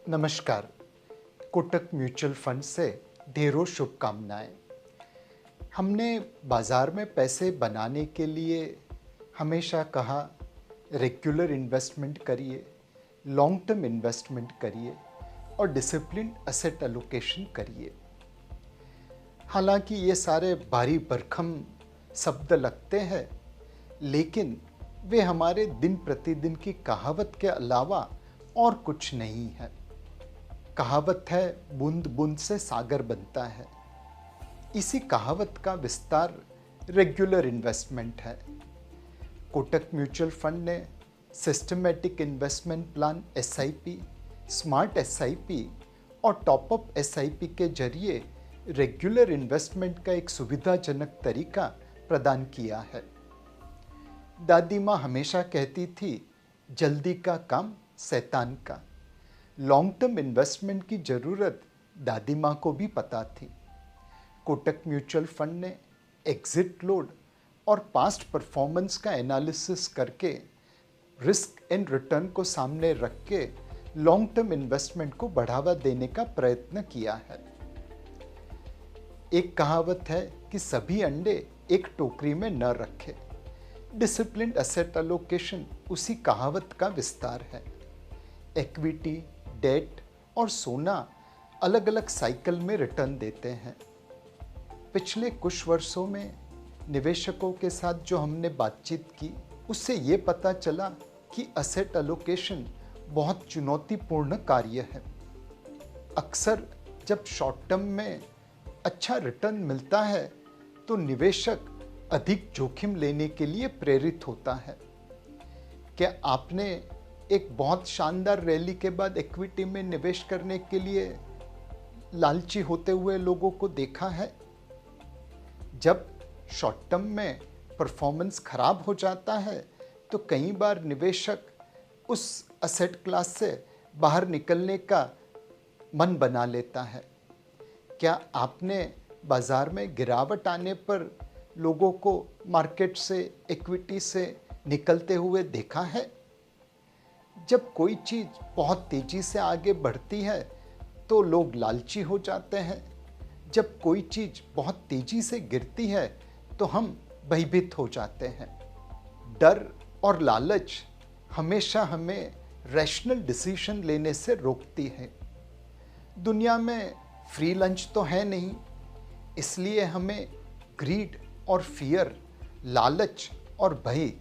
नमस्कार। Kotak mutual fund से ढेरों शुभकामनाएं। हमने बाजार में पैसे बनाने के लिए हमेशा कहा रेगुलर इन्वेस्टमेंट करिए, लॉन्ग टर्म इन्वेस्टमेंट करिए और डिसिप्लिन एसेट एलोकेशन करिए। हालांकि ये सारे भारी भरकम शब्द लगते हैं, लेकिन वे हमारे दिन प्रतिदिन की कहावत के अलावा और कुछ नहीं है। कहावत है, बूंद बूंद से सागर बनता है। इसी कहावत का विस्तार रेगुलर इन्वेस्टमेंट है। कोटक म्यूचुअल फंड ने systematic investment plan SIP, smart SIP और टॉपअप एसआईपी के जरिए रेगुलर इन्वेस्टमेंट का एक सुविधाजनक तरीका प्रदान किया है। दादी माँ हमेशा कहती थी, जल्दी का काम शैतान का। लॉन्ग टर्म इन्वेस्टमेंट की ज़रूरत दादी माँ को भी पता थी। कोटक म्यूचुअल फंड ने एग्जिट लोड और पास्ट परफॉर्मेंस का एनालिसिस करके रिस्क एंड रिटर्न को सामने रख के लॉन्ग टर्म इन्वेस्टमेंट को बढ़ावा देने का प्रयत्न किया है। एक कहावत है कि सभी अंडे एक टोकरी में न रखें। डिसिप्लिन्ड एसेट एलोकेशन उसी कहावत का विस्तार है। इक्विटी, डेट और सोना अलग अलग साइकिल में रिटर्न देते हैं। पिछले कुछ वर्षों में निवेशकों के साथ जो हमने बातचीत की, उससे ये पता चला कि एसेट एलोकेशन बहुत चुनौतीपूर्ण कार्य है। अक्सर जब शॉर्ट टर्म में अच्छा रिटर्न मिलता है तो निवेशक अधिक जोखिम लेने के लिए प्रेरित होता है। क्या आपने एक बहुत शानदार रैली के बाद इक्विटी में निवेश करने के लिए लालची होते हुए लोगों को देखा है? जब शॉर्ट टर्म में परफॉर्मेंस खराब हो जाता है तो कई बार निवेशक उस एसेट क्लास से बाहर निकलने का मन बना लेता है। क्या आपने बाजार में गिरावट आने पर लोगों को मार्केट से, इक्विटी से निकलते हुए देखा है? जब कोई चीज़ बहुत तेज़ी से आगे बढ़ती है तो लोग लालची हो जाते हैं। जब कोई चीज़ बहुत तेज़ी से गिरती है तो हम भयभीत हो जाते हैं। डर और लालच हमेशा हमें रैशनल डिसीजन लेने से रोकती है। दुनिया में फ्री लंच तो है नहीं, इसलिए हमें ग्रीड और फियर, लालच और भय,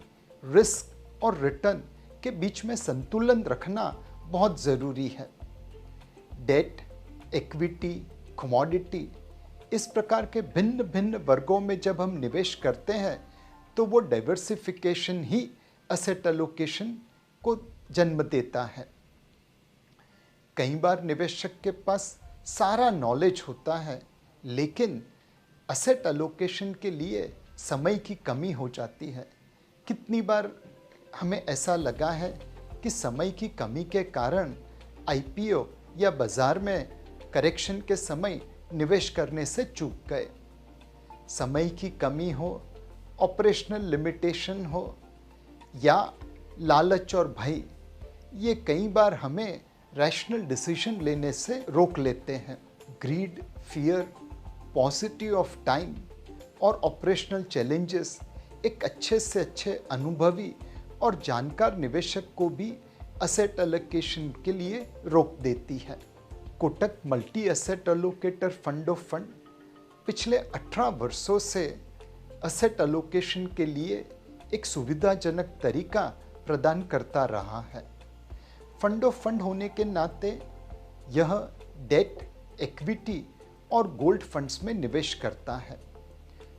रिस्क और रिटर्न के बीच में संतुलन रखना बहुत ज़रूरी है। डेट, इक्विटी, कमोडिटी, इस प्रकार के भिन्न भिन्न वर्गों में जब हम निवेश करते हैं तो वो डाइवर्सिफिकेशन ही एसेट एलोकेशन को जन्म देता है। कई बार निवेशक के पास सारा नॉलेज होता है, लेकिन एसेट एलोकेशन के लिए समय की कमी हो जाती है। कितनी बार हमें ऐसा लगा है कि समय की कमी के कारण आईपीओ या बाजार में करेक्शन के समय निवेश करने से चूक गए। समय की कमी हो, ऑपरेशनल लिमिटेशन हो या लालच और भय, ये कई बार हमें रैशनल डिसीजन लेने से रोक लेते हैं। Greed, fear, positive of time और ऑपरेशनल चैलेंजेस एक अच्छे से अच्छे अनुभवी और जानकार निवेशक को भी एसेट एलोकेशन के लिए रोक देती है। Kotak multi asset allocator fund of fund पिछले 18 वर्षों से एसेट एलोकेशन के लिए एक सुविधाजनक तरीका प्रदान करता रहा है। फंड ऑफ फंड होने के नाते यह डेट, इक्विटी और गोल्ड फंड्स में निवेश करता है।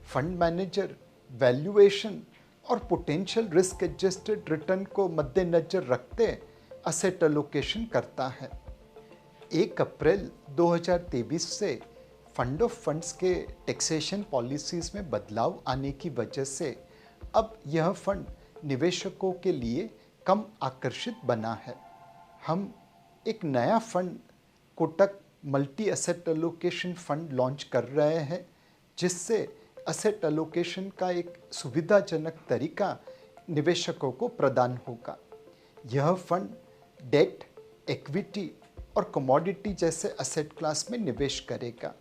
फंड मैनेजर वैल्यूएशन और पोटेंशियल रिस्क एडजस्टेड रिटर्न को मद्देनजर रखते एसेट एलोकेशन करता है। 1 अप्रैल 2023 से फंड ऑफ फंड्स के टैक्सेशन पॉलिसीज़ में बदलाव आने की वजह से अब यह फंड निवेशकों के लिए कम आकर्षित बना है। हम एक नया fund Kotak multi asset allocation fund launch कर रहे हैं, जिससे एसेट एलोकेशन का एक सुविधाजनक तरीका निवेशकों को प्रदान होगा। यह फंड डेट, इक्विटी और कमोडिटी जैसे असेट क्लास में निवेश करेगा।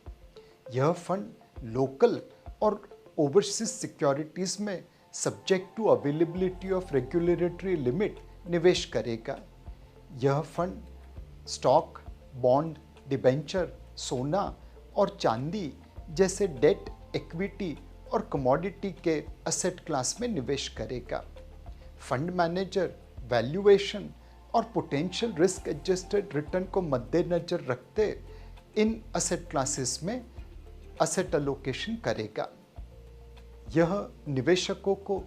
यह फंड लोकल और ओवरसीज सिक्योरिटीज़ में subject to availability of regulatory limit निवेश करेगा। यह फंड स्टॉक, बॉन्ड, डिबेंचर, सोना और चांदी जैसे डेट, इक्विटी और कमोडिटी के असेट क्लास में निवेश करेगा। फंड मैनेजर वैल्यूएशन और पोटेंशियल रिस्क एडजस्टेड रिटर्न को मद्देनजर रखते इन असेट क्लासेस में असेट एलोकेशन करेगा। यह निवेशकों को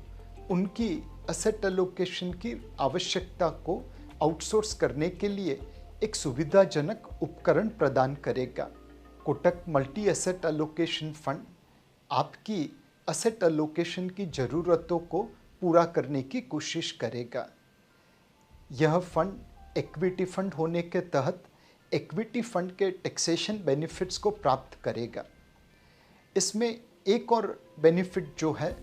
उनकी असेट एलोकेशन की आवश्यकता को आउटसोर्स करने के लिए एक सुविधाजनक उपकरण प्रदान करेगा। Kotak multi asset allocation fund आपकी असेट एलोकेशन की ज़रूरतों को पूरा करने की कोशिश करेगा। यह फंड इक्विटी फंड होने के तहत इक्विटी फंड के टैक्सेशन बेनिफिट्स को प्राप्त करेगा। इसमें एक और बेनिफिट जो है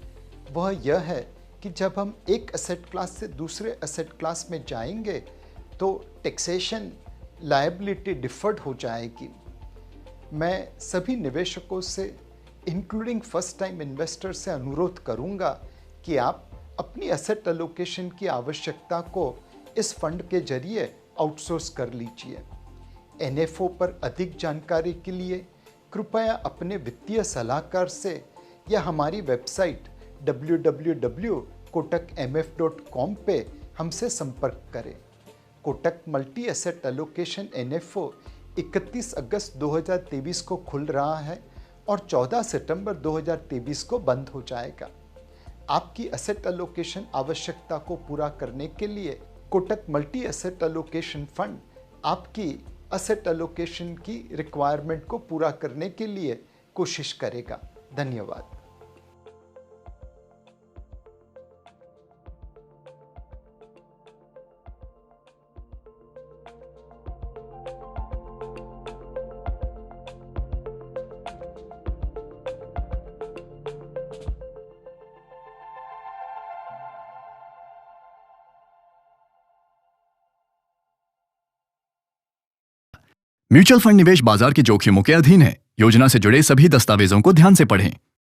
वह यह है कि जब हम एक असेट क्लास से दूसरे असेट क्लास में जाएंगे तो टैक्सेशन लायबिलिटी डिफर्ड हो जाएगी। मैं सभी निवेशकों से इंक्लूडिंग फर्स्ट टाइम इन्वेस्टर से अनुरोध करूंगा कि आप अपनी असेट एलोकेशन की आवश्यकता को इस फंड के जरिए आउटसोर्स कर लीजिए। एनएफओ पर अधिक जानकारी के लिए कृपया अपने वित्तीय सलाहकार से या हमारी वेबसाइट www.kotakmf.com पे हमसे संपर्क करें। Kotak multi asset allocation NFO 31 अगस्त 2023 को खुल रहा है और 14 सितंबर 2023 को बंद हो जाएगा। आपकी एसेट एलोकेशन आवश्यकता को पूरा करने के लिए Kotak multi asset allocation fund आपकी एसेट एलोकेशन की रिक्वायरमेंट को पूरा करने के लिए कोशिश करेगा। धन्यवाद। म्यूचुअल फंड निवेश बाजार के जोखिमों के अधीन है। योजना से जुड़े सभी दस्तावेजों को ध्यान से पढ़ें।